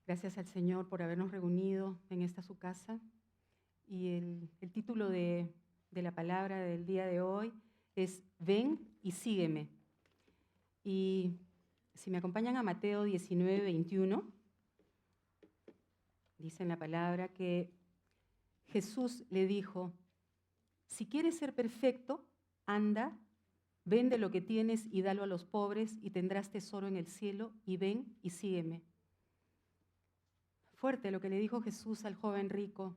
Gracias al Señor por habernos reunido en esta su casa. Y el título de la palabra del día de hoy es Ven y sígueme. Y si me acompañan a Mateo 19, 21, dice en la palabra que Jesús le dijo: si quieres ser perfecto, anda, vende lo que tienes y dalo a los pobres y tendrás tesoro en el cielo, y ven y sígueme. Fuerte lo que le dijo Jesús al joven rico.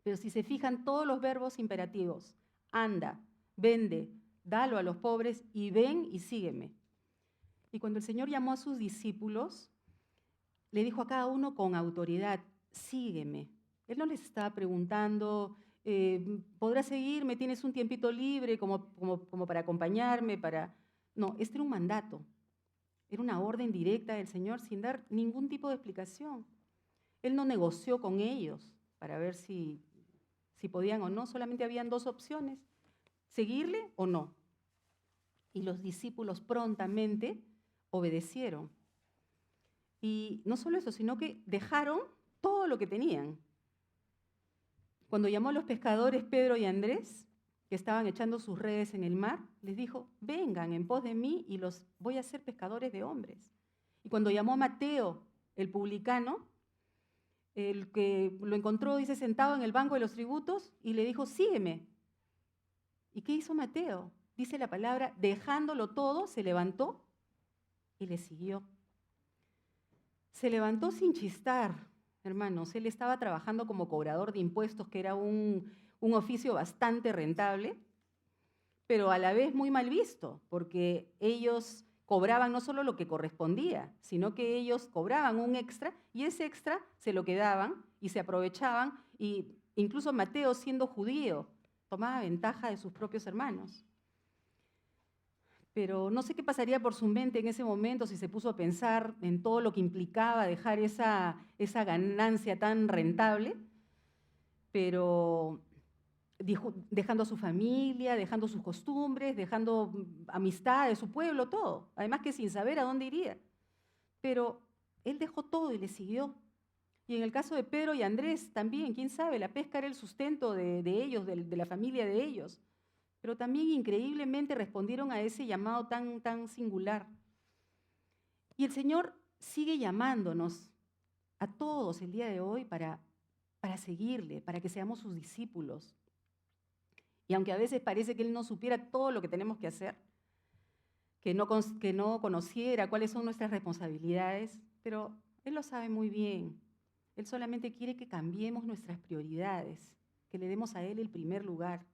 Pero si se fijan todos los verbos imperativos: anda, vende, dalo a los pobres y ven y sígueme. Y cuando el Señor llamó a sus discípulos, le dijo a cada uno con autoridad: sígueme. Él no les estaba preguntando, ¿podrás seguirme? ¿Tienes un tiempito libre como para acompañarme? No, este era un mandato. Era una orden directa del Señor sin dar ningún tipo de explicación. Él no negoció con ellos para ver si podían o no, solamente habían dos opciones: seguirle o no. Y los discípulos prontamente obedecieron. Y no solo eso, sino que dejaron todo lo que tenían. Cuando llamó a los pescadores Pedro y Andrés, que estaban echando sus redes en el mar, les dijo: vengan en pos de mí y los voy a hacer pescadores de hombres. Y cuando llamó a Mateo, el publicano, el que lo encontró, dice, sentado en el banco de los tributos, y le dijo: sígueme. ¿Y qué hizo Mateo? Dice la palabra: dejándolo todo, se levantó y le siguió. Se levantó sin chistar, hermanos. Él estaba trabajando como cobrador de impuestos, que era un oficio bastante rentable, pero a la vez muy mal visto, porque ellos cobraban no solo lo que correspondía, sino que ellos cobraban un extra y ese extra se lo quedaban y se aprovechaban, y incluso Mateo, siendo judío, tomaba ventaja de sus propios hermanos. Pero no sé qué pasaría por su mente en ese momento si se puso a pensar en todo lo que implicaba dejar esa ganancia tan rentable, pero dejando a su familia, dejando sus costumbres, dejando amistades, su pueblo, todo. Además que sin saber a dónde iría. Pero él dejó todo y le siguió. Y en el caso de Pedro y Andrés también, quién sabe, la pesca era el sustento de ellos, de la familia de ellos. Pero también increíblemente respondieron a ese llamado tan singular. Y el Señor sigue llamándonos a todos el día de hoy para seguirle, para que seamos sus discípulos. Y aunque a veces parece que Él no supiera todo lo que tenemos que hacer, que no conociera cuáles son nuestras responsabilidades, pero Él lo sabe muy bien. Él solamente quiere que cambiemos nuestras prioridades, que le demos a Él el primer lugar.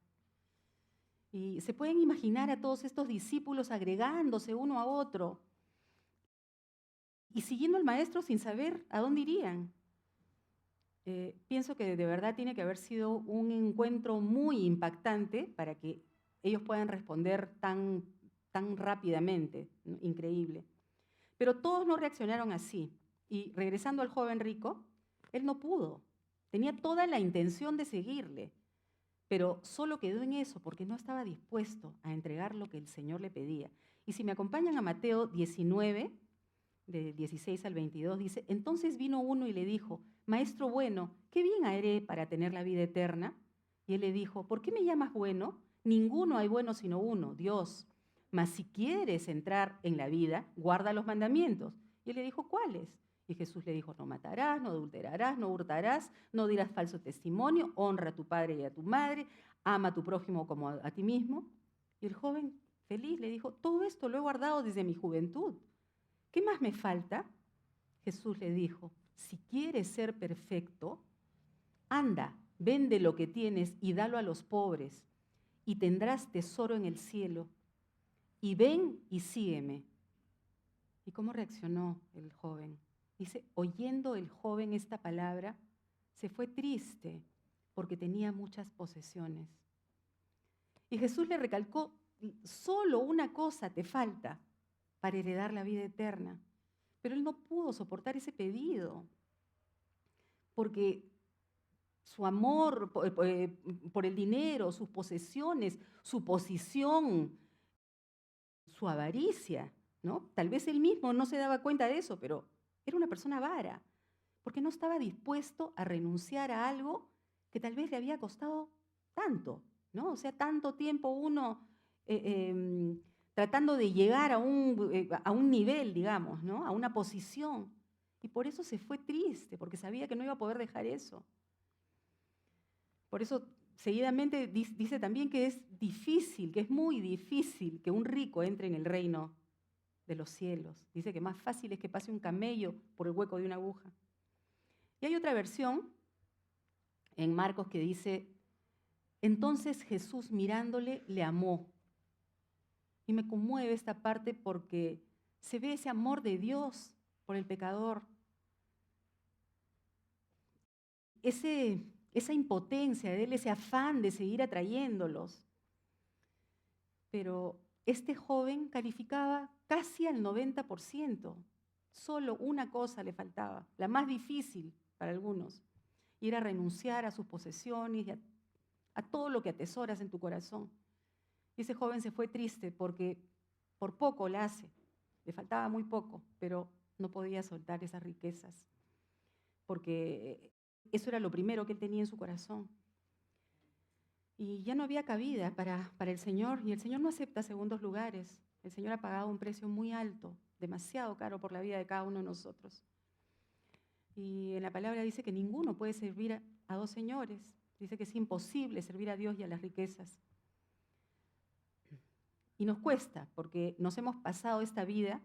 Y se pueden imaginar a todos estos discípulos agregándose uno a otro y siguiendo al maestro sin saber a dónde irían. Pienso que de verdad tiene que haber sido un encuentro muy impactante para que ellos puedan responder tan rápidamente, ¿no? Increíble. Pero todos no reaccionaron así. Y regresando al joven rico, él no pudo. Tenía toda la intención de seguirle, pero solo quedó en eso porque no estaba dispuesto a entregar lo que el Señor le pedía. Y si me acompañan a Mateo 19, del 16 al 22, dice: entonces vino uno y le dijo: maestro bueno, ¿qué bien haré para tener la vida eterna? Y él le dijo: ¿por qué me llamas bueno? Ninguno hay bueno sino uno, Dios. Mas si quieres entrar en la vida, guarda los mandamientos. Y él le dijo: ¿cuáles? Y Jesús le dijo: no matarás, no adulterarás, no hurtarás, no dirás falso testimonio, honra a tu padre y a tu madre, ama a tu prójimo como a ti mismo. Y el joven, feliz, le dijo: todo esto lo he guardado desde mi juventud. ¿Qué más me falta? Jesús le dijo: si quieres ser perfecto, anda, vende lo que tienes y dalo a los pobres, y tendrás tesoro en el cielo. Y ven y sígueme. ¿Y cómo reaccionó el joven? Dice: oyendo el joven esta palabra, se fue triste porque tenía muchas posesiones. Y Jesús le recalcó: solo una cosa te falta para heredar la vida eterna. Pero él no pudo soportar ese pedido, porque su amor por el dinero, sus posesiones, su posición, su avaricia, ¿no? Tal vez él mismo no se daba cuenta de eso, pero era una persona avara, porque no estaba dispuesto a renunciar a algo que tal vez le había costado tanto, ¿no? O sea, tanto tiempo uno tratando de llegar a un nivel, digamos, ¿no? A una posición. Y por eso se fue triste, porque sabía que no iba a poder dejar eso. Por eso, seguidamente dice también que es difícil, que es muy difícil que un rico entre en el reino de los cielos. Dice que más fácil es que pase un camello por el hueco de una aguja. Y hay otra versión en Marcos que dice, entonces Jesús mirándole le amó. Y me conmueve esta parte porque se ve ese amor de Dios por el pecador. Esa impotencia de él, ese afán de seguir atrayéndolos. Pero este joven calificaba casi al 90%. Solo una cosa le faltaba, la más difícil para algunos, y era renunciar a sus posesiones y a todo lo que atesoras en tu corazón. Y ese joven se fue triste porque por poco la hace, le faltaba muy poco, pero no podía soltar esas riquezas, porque eso era lo primero que él tenía en su corazón. Y ya no había cabida para el Señor, y el Señor no acepta segundos lugares. El Señor ha pagado un precio muy alto, demasiado caro por la vida de cada uno de nosotros. Y en la palabra dice que ninguno puede servir a dos señores. Dice que es imposible servir a Dios y a las riquezas. Y nos cuesta, porque nos hemos pasado esta vida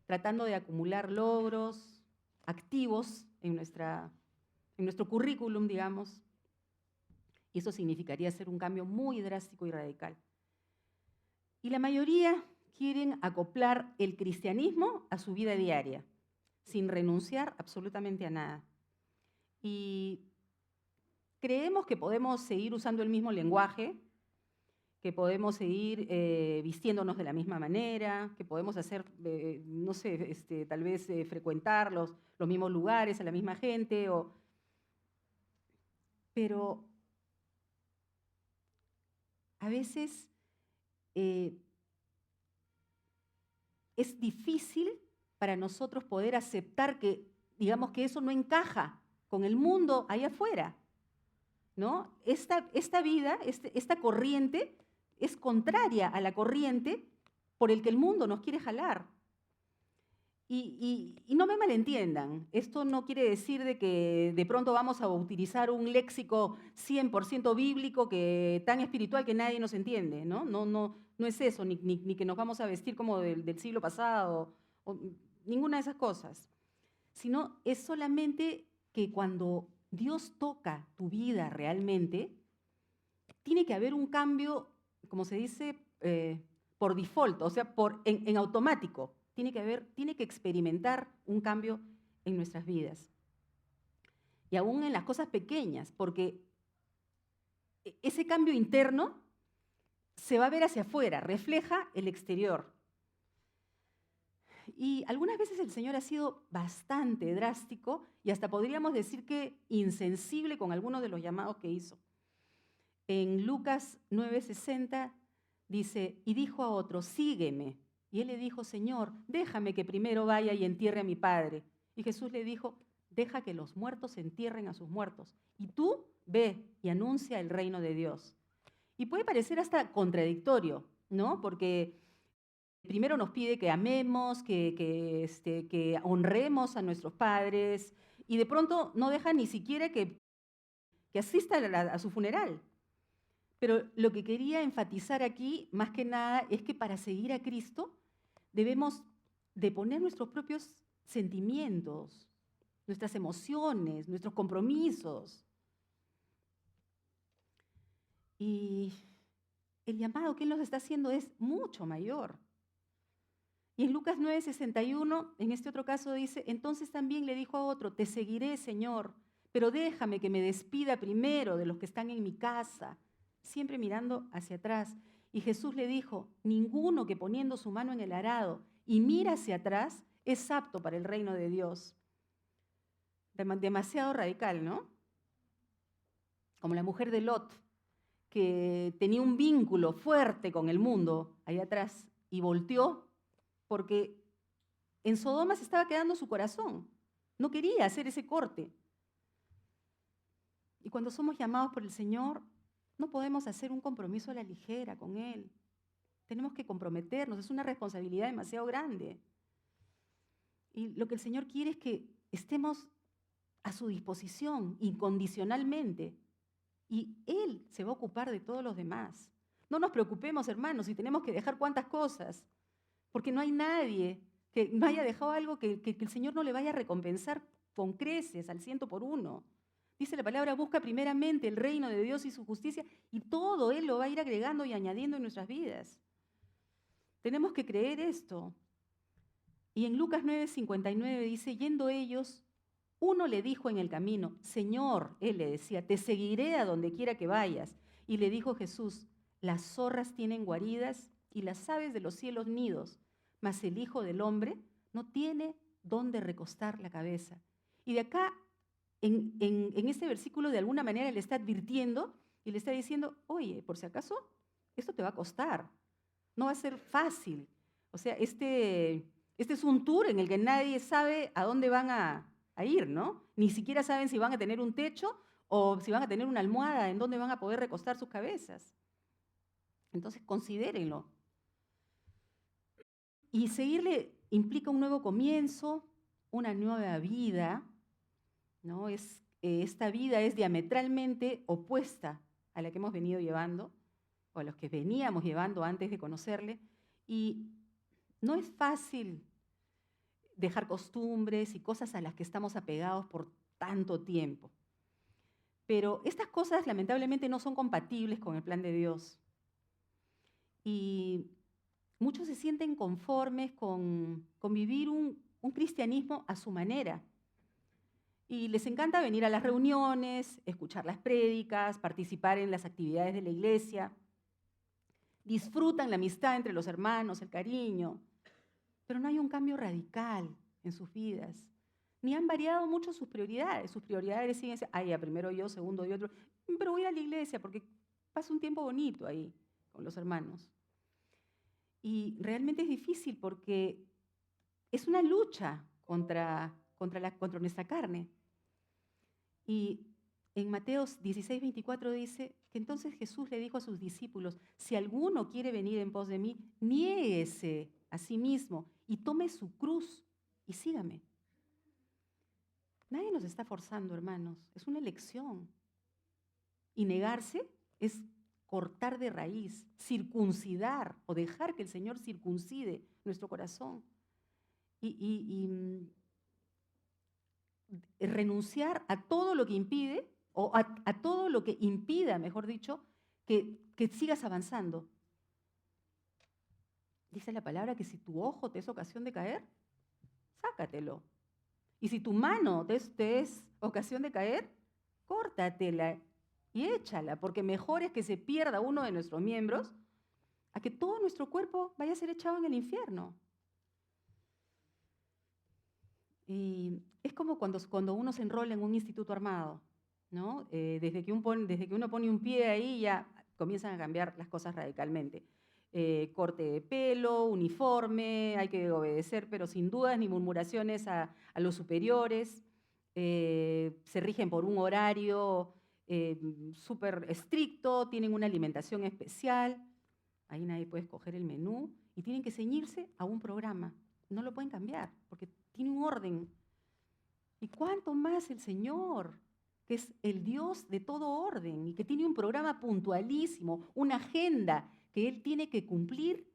tratando de acumular logros, activos en nuestro currículum, digamos, y eso significaría hacer un cambio muy drástico y radical. Y la mayoría quieren acoplar el cristianismo a su vida diaria, sin renunciar absolutamente a nada. Y creemos que podemos seguir usando el mismo lenguaje, que podemos seguir vistiéndonos de la misma manera, que podemos hacer, no sé, tal vez frecuentar los mismos lugares, a la misma gente, pero a veces es difícil para nosotros poder aceptar que, digamos, que eso no encaja con el mundo allá afuera, ¿no? Esta vida, esta corriente es contraria a la corriente por el que el mundo nos quiere jalar. Y no me malentiendan, esto no quiere decir de que de pronto vamos a utilizar un léxico 100% bíblico, tan espiritual que nadie nos entiende, ¿no? No es eso, ni que nos vamos a vestir como del siglo pasado, ninguna de esas cosas, sino es solamente que cuando Dios toca tu vida realmente, tiene que haber un cambio, como se dice, por default, o sea, en automático. Tiene que experimentar un cambio en nuestras vidas. Y aún en las cosas pequeñas, porque ese cambio interno se va a ver hacia afuera, refleja el exterior. Y algunas veces el Señor ha sido bastante drástico y hasta podríamos decir que insensible con algunos de los llamados que hizo. En Lucas 9:60 dice, y dijo a otro, sígueme. Y él le dijo, Señor, déjame que primero vaya y entierre a mi padre. Y Jesús le dijo, deja que los muertos entierren a sus muertos. Y tú ve y anuncia el reino de Dios. Y puede parecer hasta contradictorio, ¿no? Porque primero nos pide que amemos, que honremos a nuestros padres, y de pronto no deja ni siquiera que asista a su funeral. Pero lo que quería enfatizar aquí, más que nada, es que para seguir a Cristo debemos de poner nuestros propios sentimientos, nuestras emociones, nuestros compromisos. Y el llamado que Él nos está haciendo es mucho mayor. Y en Lucas 9:61, en este otro caso dice, entonces también le dijo a otro, te seguiré, Señor, pero déjame que me despida primero de los que están en mi casa, siempre mirando hacia atrás. Y Jesús le dijo, ninguno que poniendo su mano en el arado y mira hacia atrás es apto para el reino de Dios. Demasiado radical, ¿no? Como la mujer de Lot, que tenía un vínculo fuerte con el mundo ahí atrás y volteó porque en Sodoma se estaba quedando su corazón. No quería hacer ese corte. Y cuando somos llamados por el Señor, no podemos hacer un compromiso a la ligera con Él. Tenemos que comprometernos, es una responsabilidad demasiado grande. Y lo que el Señor quiere es que estemos a su disposición, incondicionalmente. Y Él se va a ocupar de todos los demás. No nos preocupemos, hermanos, si tenemos que dejar cuántas cosas, porque no hay nadie que no haya dejado algo que el Señor no le vaya a recompensar con creces, al 100 por 1. Dice la palabra, busca primeramente el reino de Dios y su justicia, y todo Él lo va a ir agregando y añadiendo en nuestras vidas. Tenemos que creer esto. Y en Lucas 9:59 dice, yendo ellos, uno le dijo en el camino, Señor, él le decía, te seguiré a donde quiera que vayas. Y le dijo Jesús, las zorras tienen guaridas y las aves de los cielos nidos, mas el Hijo del Hombre no tiene dónde recostar la cabeza. Y de acá, en este versículo, de alguna manera le está advirtiendo y le está diciendo, oye, por si acaso, esto te va a costar, no va a ser fácil. O sea, este es un tour en el que nadie sabe a dónde van a ir, ¿no? Ni siquiera saben si van a tener un techo o si van a tener una almohada en donde van a poder recostar sus cabezas. Entonces, considérenlo. Y seguirle implica un nuevo comienzo, una nueva vida, ¿no? Esta vida es diametralmente opuesta a la que hemos venido llevando, o a los que veníamos llevando antes de conocerle, y no es fácil dejar costumbres y cosas a las que estamos apegados por tanto tiempo. Pero estas cosas lamentablemente no son compatibles con el plan de Dios. Y muchos se sienten conformes con vivir un cristianismo a su manera. Y les encanta venir a las reuniones, escuchar las prédicas, participar en las actividades de la iglesia. Disfrutan la amistad entre los hermanos, el cariño, pero no hay un cambio radical en sus vidas. Ni han variado mucho sus prioridades. Sus prioridades siguen siendo, ya, primero yo, segundo yo, otro. Pero voy a la iglesia porque paso un tiempo bonito ahí con los hermanos. Y realmente es difícil porque es una lucha contra nuestra carne. Y en Mateo 16:24 dice que entonces Jesús le dijo a sus discípulos, si alguno quiere venir en pos de mí, niéguese a sí mismo y tome su cruz y sígame. Nadie nos está forzando, hermanos, es una elección. Y negarse es cortar de raíz, circuncidar o dejar que el Señor circuncide nuestro corazón. Y renunciar a todo lo que impide, o a todo lo que impida, mejor dicho, que sigas avanzando. Dice la palabra que si tu ojo te es ocasión de caer, sácatelo. Y si tu mano te es ocasión de caer, córtatela y échala, porque mejor es que se pierda uno de nuestros miembros a que todo nuestro cuerpo vaya a ser echado en el infierno. Y es como cuando uno se enrola en un instituto armado, ¿no? Desde que uno pone un pie ahí ya comienzan a cambiar las cosas radicalmente. Corte de pelo, uniforme, hay que obedecer, pero sin dudas ni murmuraciones a los superiores. Se rigen por un horario súper estricto, tienen una alimentación especial, ahí nadie puede escoger el menú, y tienen que ceñirse a un programa. No lo pueden cambiar, porque tiene un orden. ¿Y cuánto más el Señor, que es el Dios de todo orden y que tiene un programa puntualísimo, una agenda que Él tiene que cumplir,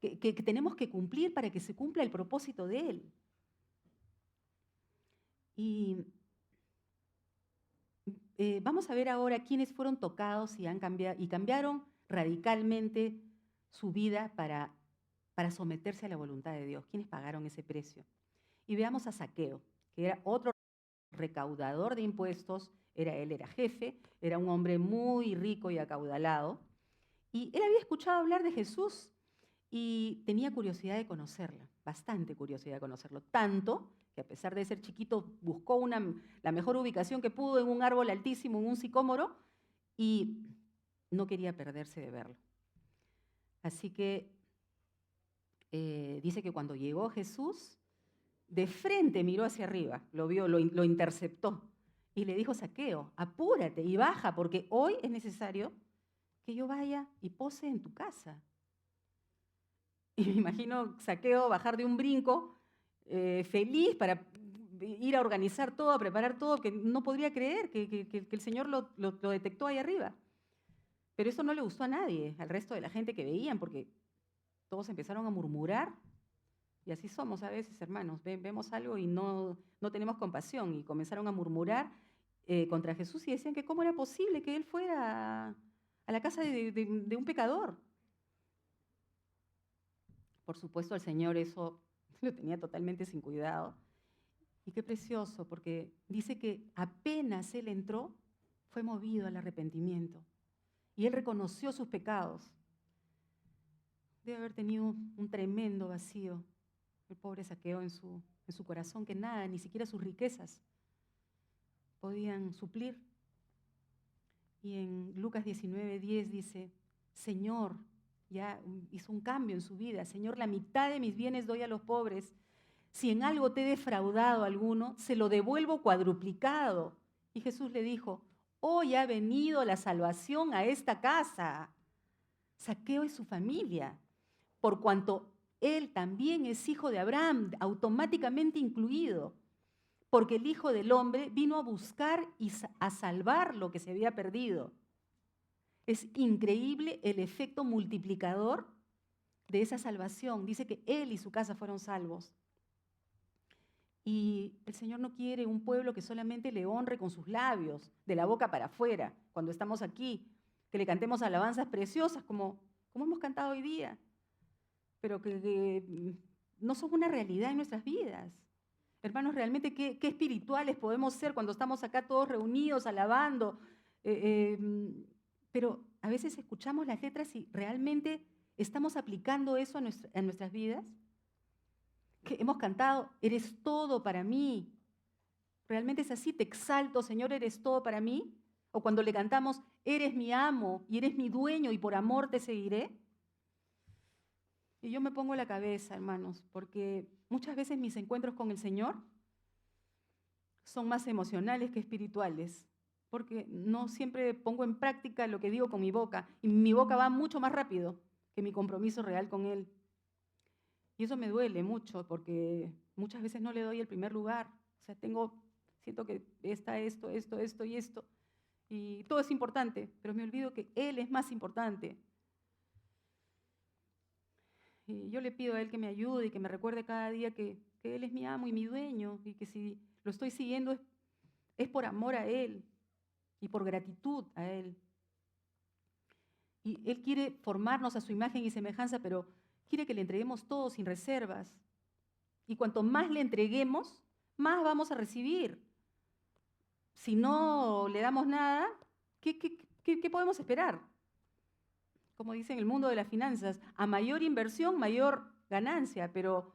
que tenemos que cumplir para que se cumpla el propósito de Él? Y vamos a ver ahora quiénes fueron tocados y cambiaron radicalmente su vida para someterse a la voluntad de Dios. ¿Quiénes pagaron ese precio? Y veamos a Zaqueo, que era otro recaudador de impuestos, él era jefe, era un hombre muy rico y acaudalado, y él había escuchado hablar de Jesús y tenía curiosidad de conocerlo, bastante curiosidad de conocerlo, tanto que a pesar de ser chiquito buscó la mejor ubicación que pudo en un árbol altísimo, en un sicómoro, y no quería perderse de verlo. Así que dice que cuando llegó Jesús, de frente miró hacia arriba, lo vio, lo interceptó y le dijo: Zaqueo, apúrate y baja, porque hoy es necesario que yo vaya y pose en tu casa. Y me imagino Zaqueo bajar de un brinco, feliz para ir a organizar todo, a preparar todo, que no podría creer que el Señor lo detectó ahí arriba. Pero eso no le gustó a nadie, al resto de la gente que veían, porque todos empezaron a murmurar. Y así somos a veces, hermanos. Vemos algo y no tenemos compasión. Y comenzaron a murmurar contra Jesús y decían que cómo era posible que Él fuera a la casa de un pecador. Por supuesto, el Señor eso lo tenía totalmente sin cuidado. Y qué precioso, porque dice que apenas Él entró, fue movido al arrepentimiento. Y Él reconoció sus pecados. Debe haber tenido un tremendo vacío, el pobre Zaqueo, en su corazón, que nada, ni siquiera sus riquezas podían suplir. Y en Lucas 19:10 dice: Señor, ya hizo un cambio en su vida. Señor, la mitad de mis bienes doy a los pobres. Si en algo te he defraudado a alguno, se lo devuelvo cuadruplicado. Y Jesús le dijo: hoy ha venido la salvación a esta casa. Zaqueo y su familia, por cuanto él también es hijo de Abraham, automáticamente incluido, porque el Hijo del Hombre vino a buscar y a salvar lo que se había perdido. Es increíble el efecto multiplicador de esa salvación. Dice que él y su casa fueron salvos. Y el Señor no quiere un pueblo que solamente le honre con sus labios, de la boca para afuera, cuando estamos aquí, que le cantemos alabanzas preciosas como hemos cantado hoy día, pero que no son una realidad en nuestras vidas. Hermanos, realmente qué espirituales podemos ser cuando estamos acá todos reunidos, alabando, pero a veces escuchamos las letras y realmente estamos aplicando eso a nuestras vidas. Que hemos cantado: eres todo para mí. ¿Realmente es así? Te exalto, Señor, eres todo para mí. O cuando le cantamos: eres mi amo y eres mi dueño y por amor te seguiré. Y yo me pongo la cabeza, hermanos, porque muchas veces mis encuentros con el Señor son más emocionales que espirituales, porque no siempre pongo en práctica lo que digo con mi boca, y mi boca va mucho más rápido que mi compromiso real con Él. Y eso me duele mucho, porque muchas veces no le doy el primer lugar. O sea, siento que está esto y esto, y todo es importante, pero me olvido que Él es más importante. Y yo le pido a Él que me ayude y que me recuerde cada día que Él es mi amo y mi dueño, y que si lo estoy siguiendo es por amor a Él y por gratitud a Él. Y Él quiere formarnos a su imagen y semejanza, pero quiere que le entreguemos todo sin reservas. Y cuanto más le entreguemos, más vamos a recibir. Si no le damos nada, ¿qué podemos esperar? Como dice en el mundo de las finanzas, a mayor inversión, mayor ganancia, pero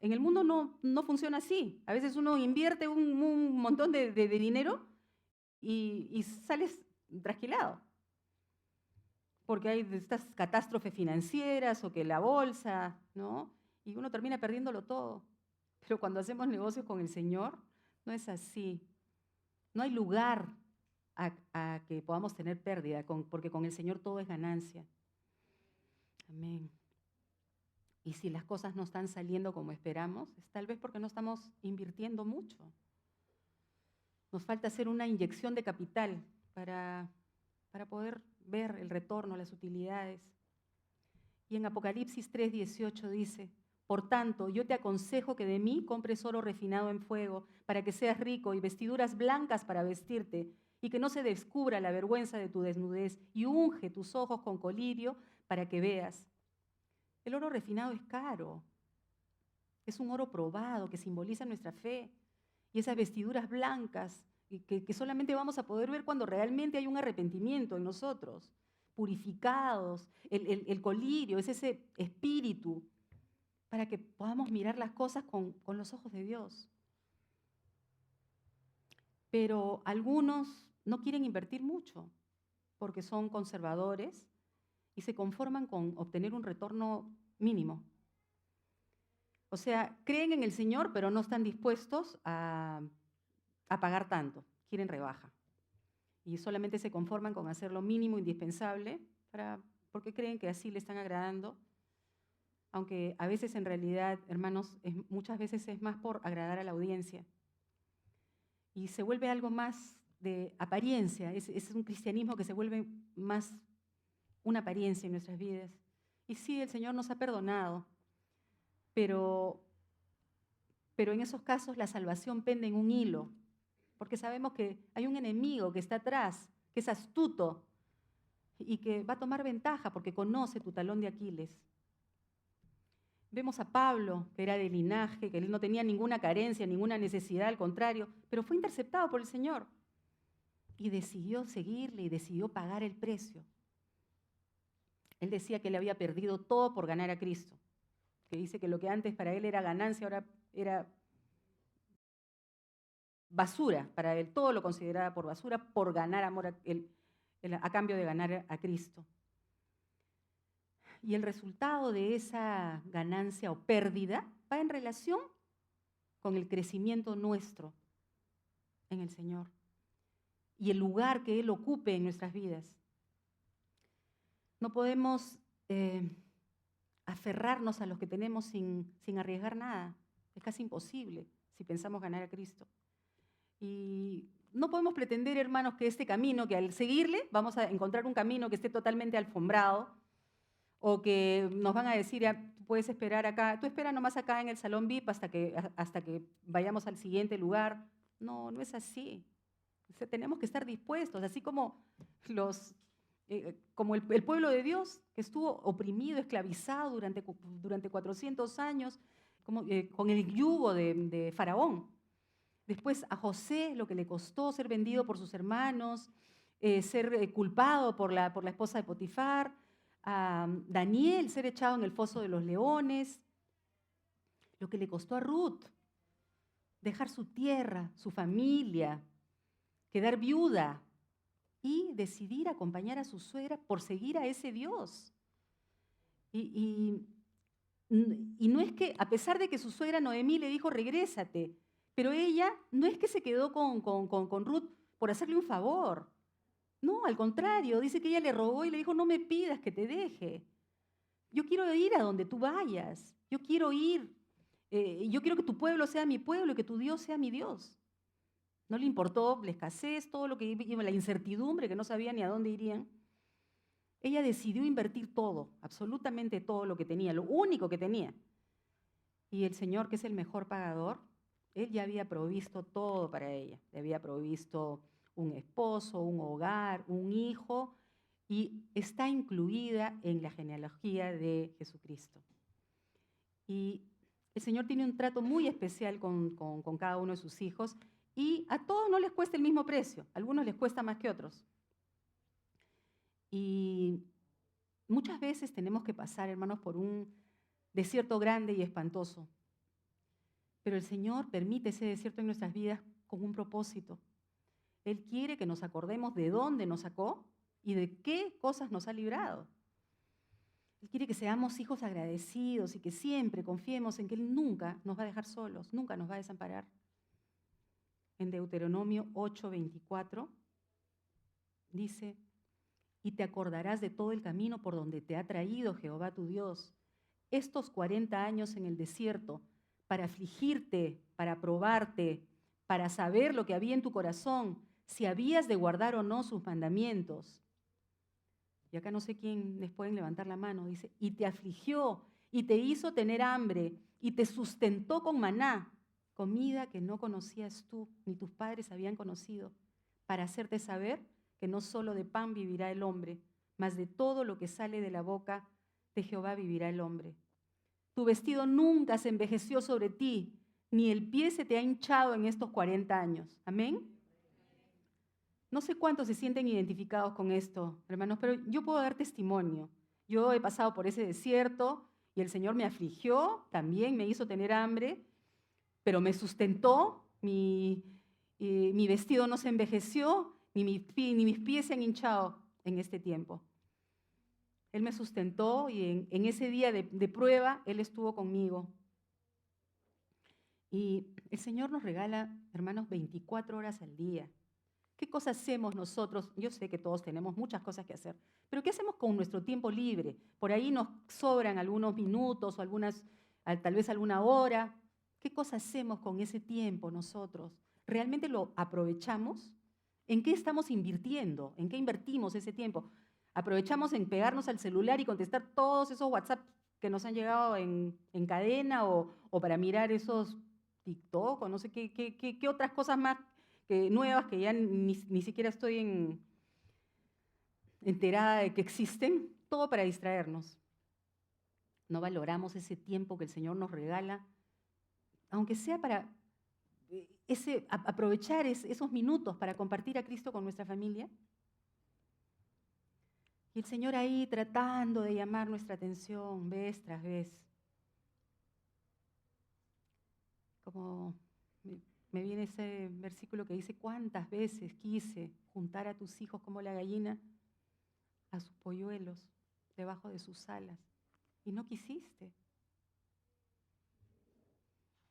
en el mundo no funciona así. A veces uno invierte un montón de dinero y sales trasquilado, porque hay estas catástrofes financieras o que la bolsa, ¿no? Y uno termina perdiéndolo todo. Pero cuando hacemos negocios con el Señor, no es así. No hay lugar a que podamos tener pérdida, porque con el Señor todo es ganancia. Amén. Y si las cosas no están saliendo como esperamos, es tal vez porque no estamos invirtiendo mucho. Nos falta hacer una inyección de capital para poder ver el retorno, las utilidades. Y en Apocalipsis 3:18 dice: por tanto, yo te aconsejo que de mí compres oro refinado en fuego, para que seas rico, y vestiduras blancas para vestirte, y que no se descubra la vergüenza de tu desnudez, y unge tus ojos con colirio para que veas. El oro refinado es caro, es un oro probado que simboliza nuestra fe, y esas vestiduras blancas que solamente vamos a poder ver cuando realmente hay un arrepentimiento en nosotros, purificados. El colirio es ese espíritu para que podamos mirar las cosas con los ojos de Dios. Pero algunos no quieren invertir mucho porque son conservadores y se conforman con obtener un retorno mínimo. O sea, creen en el Señor, pero no están dispuestos a pagar tanto, quieren rebaja. Y solamente se conforman con hacer lo mínimo indispensable porque creen que así le están agradando, aunque a veces en realidad, hermanos, muchas veces es más por agradar a la audiencia. Y se vuelve algo más de apariencia, es un cristianismo que se vuelve más una apariencia en nuestras vidas. Y sí, el Señor nos ha perdonado, pero en esos casos la salvación pende en un hilo, porque sabemos que hay un enemigo que está atrás, que es astuto y que va a tomar ventaja porque conoce tu talón de Aquiles. Vemos a Pablo, que era de linaje, que él no tenía ninguna carencia, ninguna necesidad, al contrario, pero fue interceptado por el Señor y decidió seguirle y decidió pagar el precio. Él decía que él había perdido todo por ganar a Cristo, que dice que lo que antes para él era ganancia, ahora era basura, para él todo lo consideraba por basura por ganar amor a cambio de ganar a Cristo. Y el resultado de esa ganancia o pérdida va en relación con el crecimiento nuestro en el Señor y el lugar que Él ocupe en nuestras vidas. No podemos aferrarnos a los que tenemos sin arriesgar nada. Es casi imposible si pensamos ganar a Cristo. Y no podemos pretender, hermanos, que este camino, que al seguirle vamos a encontrar un camino que esté totalmente alfombrado, o que nos van a decir, tú puedes esperar acá, tú espera nomás acá en el salón VIP hasta que vayamos al siguiente lugar. No, no es así. O sea, tenemos que estar dispuestos, así como como el pueblo de Dios, que estuvo oprimido, esclavizado durante 400 años, con el yugo de Faraón. Después a José, lo que le costó ser vendido por sus hermanos, ser culpado por la esposa de Potifar, a Daniel ser echado en el foso de los leones, lo que le costó a Ruth dejar su tierra, su familia, quedar viuda y decidir acompañar a su suegra por seguir a ese Dios. Y no es que, a pesar de que su suegra Noemí le dijo, regrésate, pero ella no es que se quedó con Ruth por hacerle un favor. No, al contrario, dice que ella le rogó y le dijo, no me pidas que te deje. Yo quiero ir a donde tú vayas. Yo quiero ir. Yo quiero que tu pueblo sea mi pueblo y que tu Dios sea mi Dios. No le importó la escasez, todo lo que iba, la incertidumbre, que no sabía ni a dónde irían. Ella decidió invertir todo, absolutamente todo lo que tenía, lo único que tenía. Y el Señor, que es el mejor pagador, Él ya había provisto todo para ella. Le había provisto un esposo, un hogar, un hijo, y está incluida en la genealogía de Jesucristo. Y el Señor tiene un trato muy especial con cada uno de sus hijos, y a todos no les cuesta el mismo precio, a algunos les cuesta más que otros. Y muchas veces tenemos que pasar, hermanos, por un desierto grande y espantoso. Pero el Señor permite ese desierto en nuestras vidas con un propósito. Él quiere que nos acordemos de dónde nos sacó y de qué cosas nos ha librado. Él quiere que seamos hijos agradecidos y que siempre confiemos en que Él nunca nos va a dejar solos, nunca nos va a desamparar. En Deuteronomio 8:24 dice, y te acordarás de todo el camino por donde te ha traído Jehová tu Dios, estos 40 años en el desierto, para afligirte, para probarte, para saber lo que había en tu corazón, si habías de guardar o no sus mandamientos. Y acá no sé quiénes pueden levantar la mano, dice, y te afligió, y te hizo tener hambre, y te sustentó con maná, comida que no conocías tú, ni tus padres habían conocido, para hacerte saber que no solo de pan vivirá el hombre, mas de todo lo que sale de la boca de Jehová vivirá el hombre. Tu vestido nunca se envejeció sobre ti, ni el pie se te ha hinchado en estos 40 años. Amén. No sé cuántos se sienten identificados con esto, hermanos, pero yo puedo dar testimonio. Yo he pasado por ese desierto y el Señor me afligió, también me hizo tener hambre, pero me sustentó, mi vestido no se envejeció, ni mis pies se han hinchado en este tiempo. Él me sustentó y en ese día de prueba, Él estuvo conmigo. Y el Señor nos regala, hermanos, 24 horas al día. ¿Qué cosas hacemos nosotros? Yo sé que todos tenemos muchas cosas que hacer, pero ¿qué hacemos con nuestro tiempo libre? Por ahí nos sobran algunos minutos o tal vez alguna hora. ¿Qué cosas hacemos con ese tiempo nosotros? ¿Realmente lo aprovechamos? ¿En qué estamos invirtiendo? ¿En qué invertimos ese tiempo? ¿Aprovechamos en pegarnos al celular y contestar todos esos WhatsApp que nos han llegado en cadena o para mirar esos TikTok o no sé qué otras cosas más nuevas que ya ni siquiera estoy enterada de que existen? Todo para distraernos. No valoramos ese tiempo que el Señor nos regala, aunque sea para aprovechar esos minutos para compartir a Cristo con nuestra familia. Y el Señor ahí tratando de llamar nuestra atención vez tras vez. Como me viene ese versículo que dice, ¿cuántas veces quise juntar a tus hijos como la gallina a sus polluelos debajo de sus alas? Y no quisiste.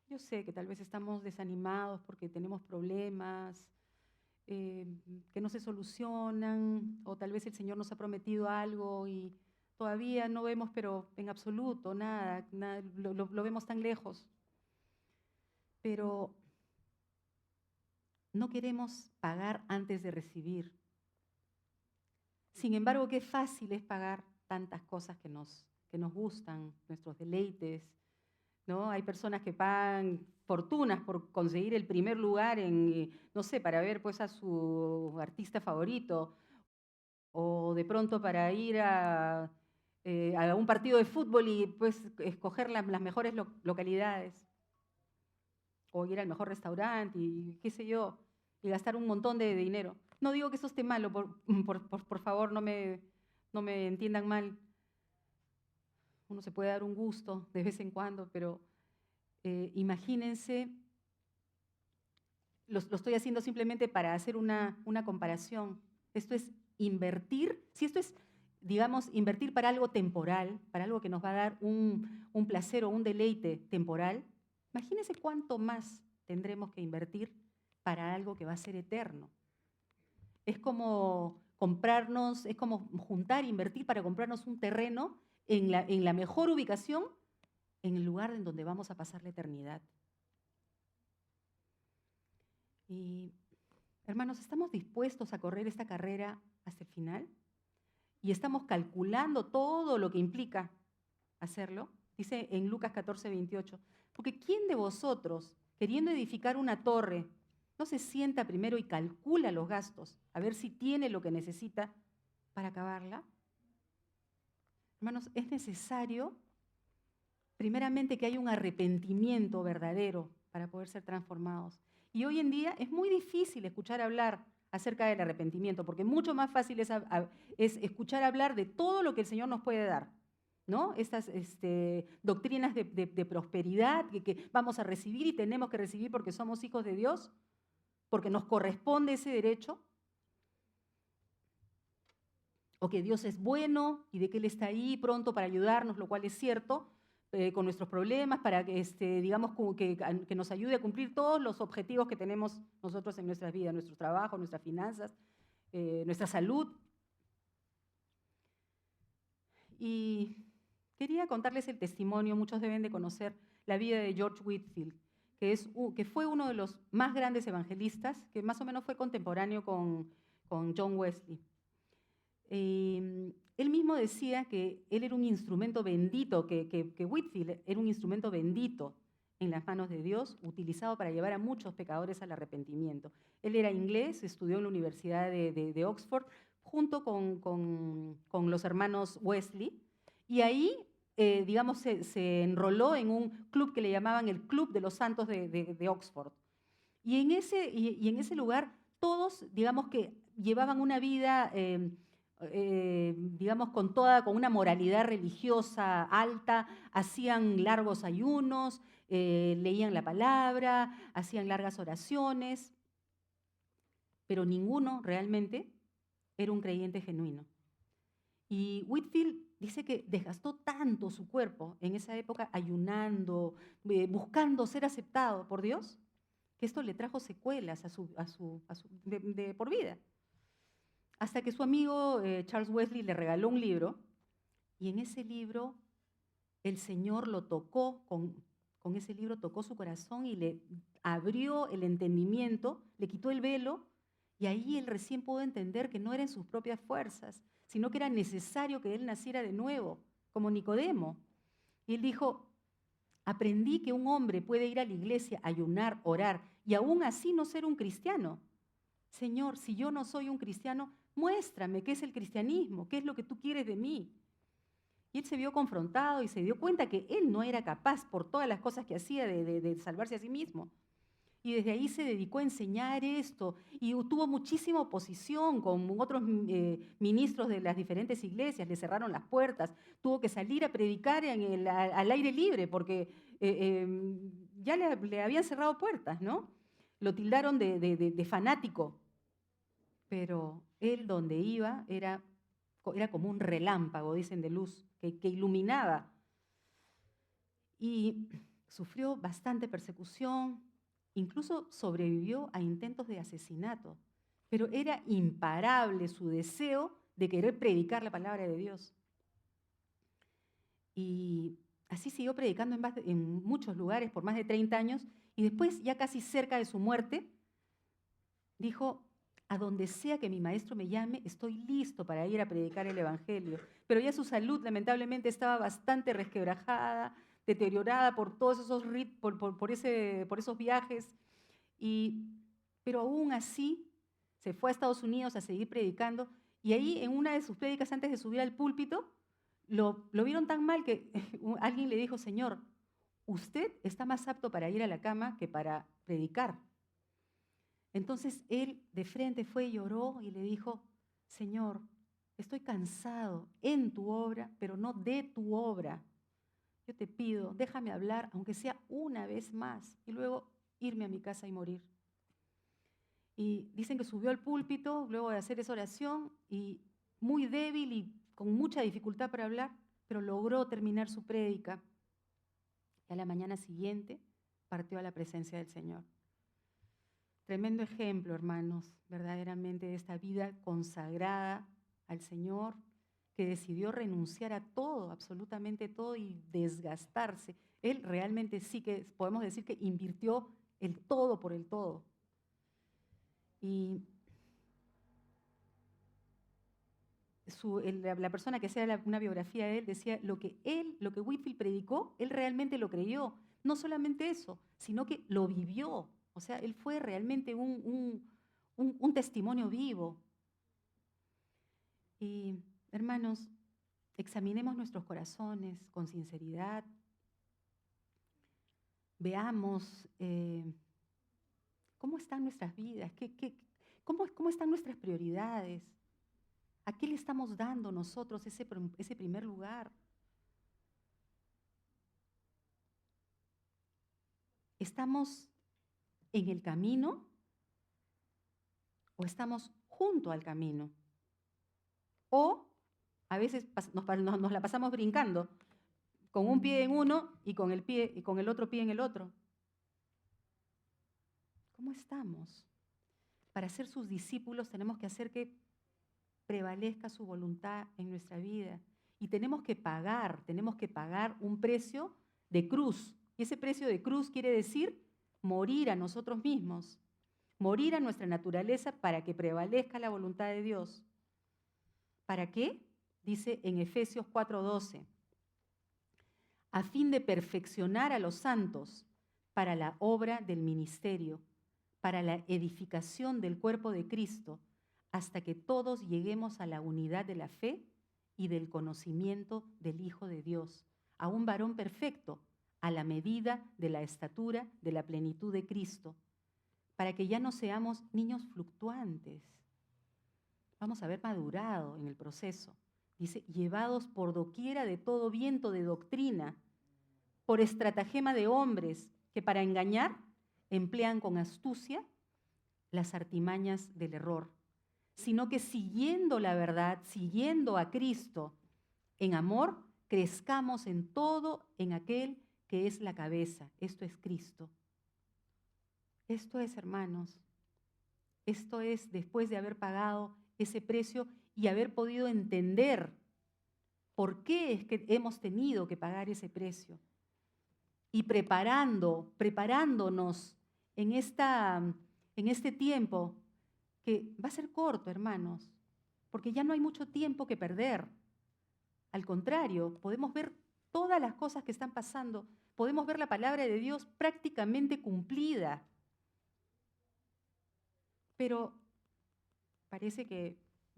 Yo sé que tal vez estamos desanimados porque tenemos problemas que no se solucionan, o tal vez el Señor nos ha prometido algo y todavía no vemos, pero en absoluto, nada, lo vemos tan lejos. Pero no queremos pagar antes de recibir. Sin embargo, qué fácil es pagar tantas cosas que nos gustan, nuestros deleites, ¿no? Hay personas que pagan fortunas por conseguir el primer lugar no sé, para ver pues a su artista favorito, o de pronto para ir a un partido de fútbol y pues escoger las mejores localidades, o ir al mejor restaurante y qué sé yo, y gastar un montón de dinero. No digo que eso esté malo, por favor, no me entiendan mal. Uno se puede dar un gusto de vez en cuando, pero imagínense, lo estoy haciendo simplemente para hacer una comparación. Esto es invertir, si esto es, digamos, invertir para algo temporal, para algo que nos va a dar un placer o un deleite temporal, imagínense cuánto más tendremos que invertir para algo que va a ser eterno. Es como comprarnos, es como juntar, invertir para comprarnos un terreno en la mejor ubicación, en el lugar en donde vamos a pasar la eternidad. Y, hermanos, ¿estamos dispuestos a correr esta carrera hasta el final? ¿Y estamos calculando todo lo que implica hacerlo? Dice en Lucas 14:28, porque ¿quién de vosotros, queriendo edificar una torre, no se sienta primero y calcula los gastos, a ver si tiene lo que necesita para acabarla? Hermanos, es necesario, primeramente, que haya un arrepentimiento verdadero para poder ser transformados. Y hoy en día es muy difícil escuchar hablar acerca del arrepentimiento, porque mucho más fácil es escuchar hablar de todo lo que el Señor nos puede dar, ¿no? Estas doctrinas de prosperidad que vamos a recibir y tenemos que recibir porque somos hijos de Dios, porque nos corresponde ese derecho, o que Dios es bueno y de que Él está ahí pronto para ayudarnos, lo cual es cierto, con nuestros problemas, para que, digamos, que nos ayude a cumplir todos los objetivos que tenemos nosotros en nuestras vidas, nuestro trabajo, nuestras finanzas, nuestra salud. Y quería contarles el testimonio, muchos deben de conocer la vida de George Whitefield, que fue uno de los más grandes evangelistas, que más o menos fue contemporáneo con John Wesley. Él mismo decía que él era un instrumento bendito, que Whitefield era un instrumento bendito en las manos de Dios, utilizado para llevar a muchos pecadores al arrepentimiento. Él era inglés, estudió en la Universidad de Oxford, junto con los hermanos Wesley, y ahí, digamos, se enroló en un club que le llamaban el Club de los Santos de Oxford. Y en ese lugar todos, digamos que llevaban una vida, digamos, con una moralidad religiosa alta, hacían largos ayunos, leían la palabra, hacían largas oraciones, pero ninguno realmente era un creyente genuino. Y Whitefield dice que desgastó tanto su cuerpo en esa época ayunando, buscando ser aceptado por Dios, que esto le trajo secuelas de por vida. Hasta que su amigo Charles Wesley le regaló un libro, y en ese libro el Señor lo tocó, con ese libro tocó su corazón y le abrió el entendimiento, le quitó el velo, y ahí él recién pudo entender que no eran sus propias fuerzas, sino que era necesario que él naciera de nuevo, como Nicodemo. Y él dijo, aprendí que un hombre puede ir a la iglesia, ayunar, orar, y aún así no ser un cristiano. Señor, si yo no soy un cristiano, muéstrame qué es el cristianismo, qué es lo que tú quieres de mí. Y él se vio confrontado y se dio cuenta que él no era capaz, por todas las cosas que hacía, de salvarse a sí mismo. Y desde ahí se dedicó a enseñar esto y tuvo muchísima oposición con otros ministros de las diferentes iglesias, le cerraron las puertas, tuvo que salir a predicar al aire libre porque ya le habían cerrado puertas, ¿no? Lo tildaron de fanático, pero él donde iba era como un relámpago, dicen, de luz, que iluminaba. Y sufrió bastante persecución, incluso sobrevivió a intentos de asesinato, pero era imparable su deseo de querer predicar la palabra de Dios. Y así siguió predicando en muchos lugares por más de 30 años, y después, ya casi cerca de su muerte, dijo, a donde sea que mi maestro me llame, estoy listo para ir a predicar el Evangelio. Pero ya su salud lamentablemente estaba bastante resquebrajada, deteriorada por todos esos por esos viajes, pero aún así se fue a Estados Unidos a seguir predicando, y ahí en una de sus prédicas antes de subir al púlpito, lo vieron tan mal que alguien le dijo, Señor, usted está más apto para ir a la cama que para predicar. Entonces él de frente fue y lloró y le dijo, Señor, estoy cansado en tu obra, pero no de tu obra. Yo te pido, déjame hablar, aunque sea una vez más, y luego irme a mi casa y morir. Y dicen que subió al púlpito luego de hacer esa oración, y muy débil y con mucha dificultad para hablar, pero logró terminar su prédica. Y a la mañana siguiente partió a la presencia del Señor. Tremendo ejemplo, hermanos, verdaderamente, de esta vida consagrada al Señor, que decidió renunciar a todo, absolutamente todo, y desgastarse. Él realmente sí que podemos decir que invirtió el todo por el todo. Y la persona que hacía una biografía de él decía, lo que Whitefield predicó, él realmente lo creyó. No solamente eso, sino que lo vivió. O sea, él fue realmente un testimonio vivo. Y, hermanos, examinemos nuestros corazones con sinceridad. Veamos cómo están nuestras vidas, cómo están nuestras prioridades. ¿A qué le estamos dando nosotros ese primer lugar? ¿Estamos en el camino o estamos junto al camino? O a veces nos la pasamos brincando, con un pie en uno y con el otro pie en el otro. ¿Cómo estamos? Para ser sus discípulos tenemos que hacer que prevalezca su voluntad en nuestra vida. Y tenemos que pagar un precio de cruz. Y ese precio de cruz quiere decir morir a nosotros mismos, morir a nuestra naturaleza para que prevalezca la voluntad de Dios. ¿Para qué? Dice en Efesios 4:12, a fin de perfeccionar a los santos para la obra del ministerio, para la edificación del cuerpo de Cristo, hasta que todos lleguemos a la unidad de la fe y del conocimiento del Hijo de Dios, a un varón perfecto, a la medida de la estatura de la plenitud de Cristo, para que ya no seamos niños fluctuantes. Vamos a haber madurado en el proceso. Dice, llevados por doquiera de todo viento de doctrina, por estratagema de hombres que para engañar emplean con astucia las artimañas del error, sino que siguiendo la verdad, siguiendo a Cristo, En amor, crezcamos en todo en aquel que es la cabeza. Esto es Cristo. Esto es, hermanos, esto es después de haber pagado ese precio y haber podido entender por qué es que hemos tenido que pagar ese precio. Y preparándonos en este tiempo, que va a ser corto, hermanos, porque ya no hay mucho tiempo que perder. Al contrario, podemos ver todas las cosas que están pasando, podemos ver la palabra de Dios prácticamente cumplida. Pero parece que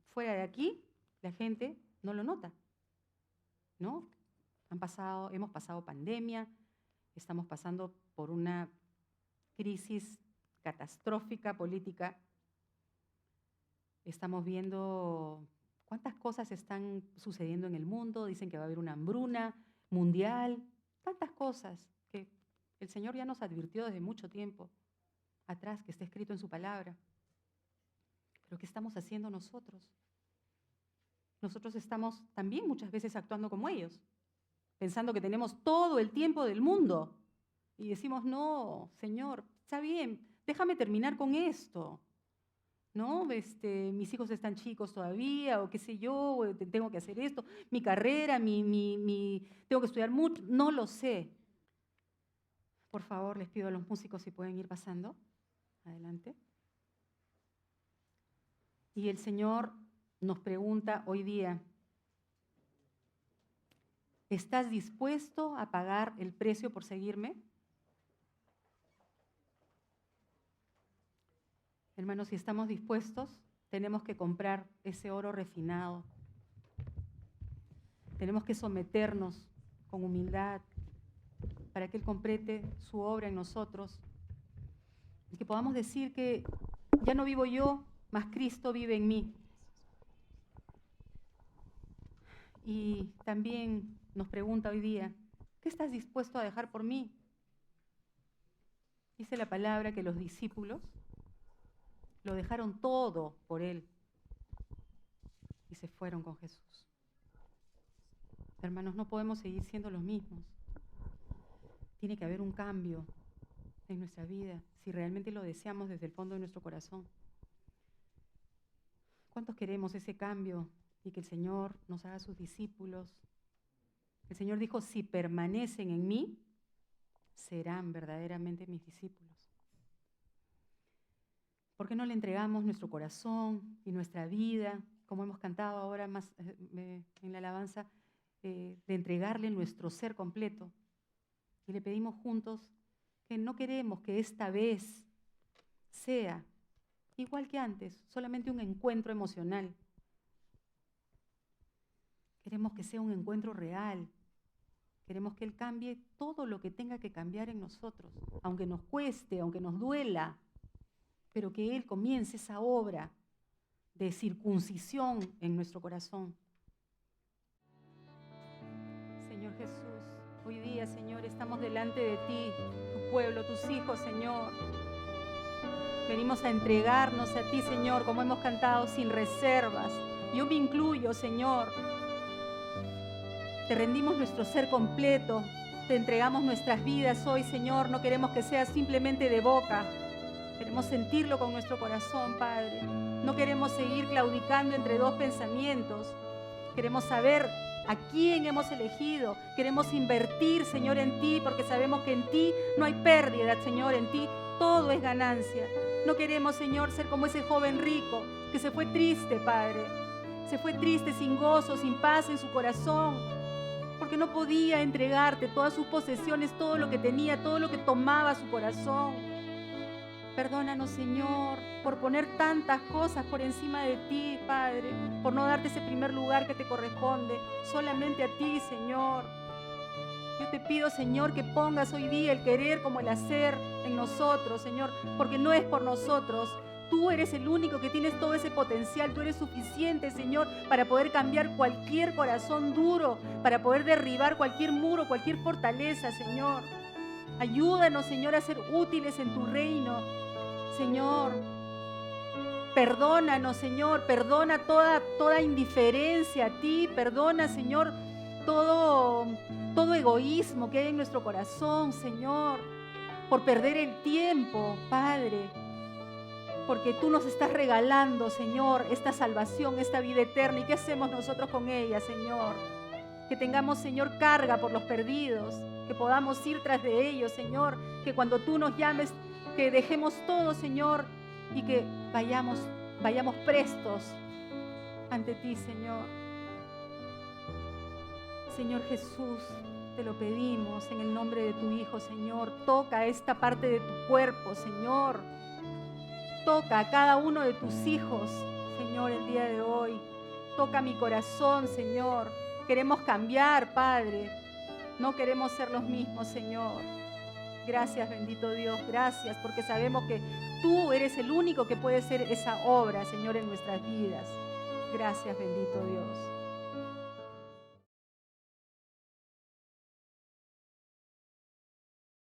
fuera de aquí la gente no lo nota, ¿no? Hemos pasado pandemia, estamos pasando por una crisis catastrófica política. Estamos viendo cuántas cosas están sucediendo en el mundo. Dicen que va a haber una hambruna mundial, tantas cosas que el Señor ya nos advirtió desde mucho tiempo atrás, que está escrito en su palabra. Pero ¿qué estamos haciendo nosotros? Nosotros estamos también muchas veces actuando como ellos, pensando que tenemos todo el tiempo del mundo. Y decimos, no, Señor, está bien, déjame terminar con esto. ¿No? Mis hijos están chicos todavía, o qué sé yo, tengo que hacer esto, mi carrera, tengo que estudiar mucho, no lo sé. Por favor, les pido a los músicos si pueden ir pasando. Adelante. Y el Señor nos pregunta hoy día, ¿estás dispuesto a pagar el precio por seguirme? Hermanos, si estamos dispuestos, tenemos que comprar ese oro refinado. Tenemos que someternos con humildad para que Él complete su obra en nosotros. Y que podamos decir que ya no vivo yo, mas Cristo vive en mí. Y también nos pregunta hoy día, ¿qué estás dispuesto a dejar por mí? Dice la palabra que los discípulos lo dejaron todo por Él y se fueron con Jesús. Hermanos, no podemos seguir siendo los mismos. Tiene que haber un cambio en nuestra vida, si realmente lo deseamos desde el fondo de nuestro corazón. ¿Cuántos queremos ese cambio y que el Señor nos haga sus discípulos? El Señor dijo, si permanecen en mí, serán verdaderamente mis discípulos. ¿Por qué no le entregamos nuestro corazón y nuestra vida, como hemos cantado ahora más en la alabanza, de entregarle nuestro ser completo? Y le pedimos juntos que no queremos que esta vez sea igual que antes, solamente un encuentro emocional. Queremos que sea un encuentro real. Queremos que Él cambie todo lo que tenga que cambiar en nosotros, aunque nos cueste, aunque nos duela, pero que Él comience esa obra de circuncisión en nuestro corazón. Señor Jesús, hoy día, Señor, estamos delante de ti, tu pueblo, tus hijos, Señor. Venimos a entregarnos a ti, Señor, como hemos cantado, sin reservas. Yo me incluyo, Señor. Te rendimos nuestro ser completo, te entregamos nuestras vidas hoy, Señor. No queremos que sea simplemente de boca. Queremos sentirlo con nuestro corazón, Padre. No queremos seguir claudicando entre dos pensamientos. Queremos saber a quién hemos elegido. Queremos invertir, Señor, en ti, porque sabemos que en ti no hay pérdida, Señor. En ti todo es ganancia. No queremos, Señor, ser como ese joven rico que se fue triste, Padre. Se fue triste, sin gozo, sin paz en su corazón, porque no podía entregarte todas sus posesiones, todo lo que tenía, todo lo que tomaba su corazón. Perdónanos, Señor, por poner tantas cosas por encima de ti, Padre, por no darte ese primer lugar que te corresponde, solamente a ti, Señor. Yo te pido, Señor, que pongas hoy día el querer como el hacer en nosotros, Señor, porque no es por nosotros. Tú eres el único que tienes todo ese potencial. Tú eres suficiente, Señor, para poder cambiar cualquier corazón duro, para poder derribar cualquier muro, cualquier fortaleza, Señor. Ayúdanos, Señor, a ser útiles en tu reino, Señor. Perdónanos, Señor, perdona toda indiferencia a ti. Perdona, Señor, todo egoísmo que hay en nuestro corazón, Señor, por perder el tiempo, Padre, porque tú nos estás regalando, Señor, esta salvación, esta vida eterna. ¿Y qué hacemos nosotros con ella, Señor? Que tengamos, Señor, carga por los perdidos, que podamos ir tras de ellos, Señor, que cuando tú nos llames, que dejemos todo, Señor, y que vayamos prestos ante ti, Señor. Señor Jesús, te lo pedimos en el nombre de tu Hijo, Señor. Toca esta parte de tu cuerpo, Señor. Toca a cada uno de tus hijos, Señor, el día de hoy. Toca mi corazón, Señor. Queremos cambiar, Padre. No queremos ser los mismos, Señor. Gracias, bendito Dios. Gracias, porque sabemos que tú eres el único que puede hacer esa obra, Señor, en nuestras vidas. Gracias, bendito Dios.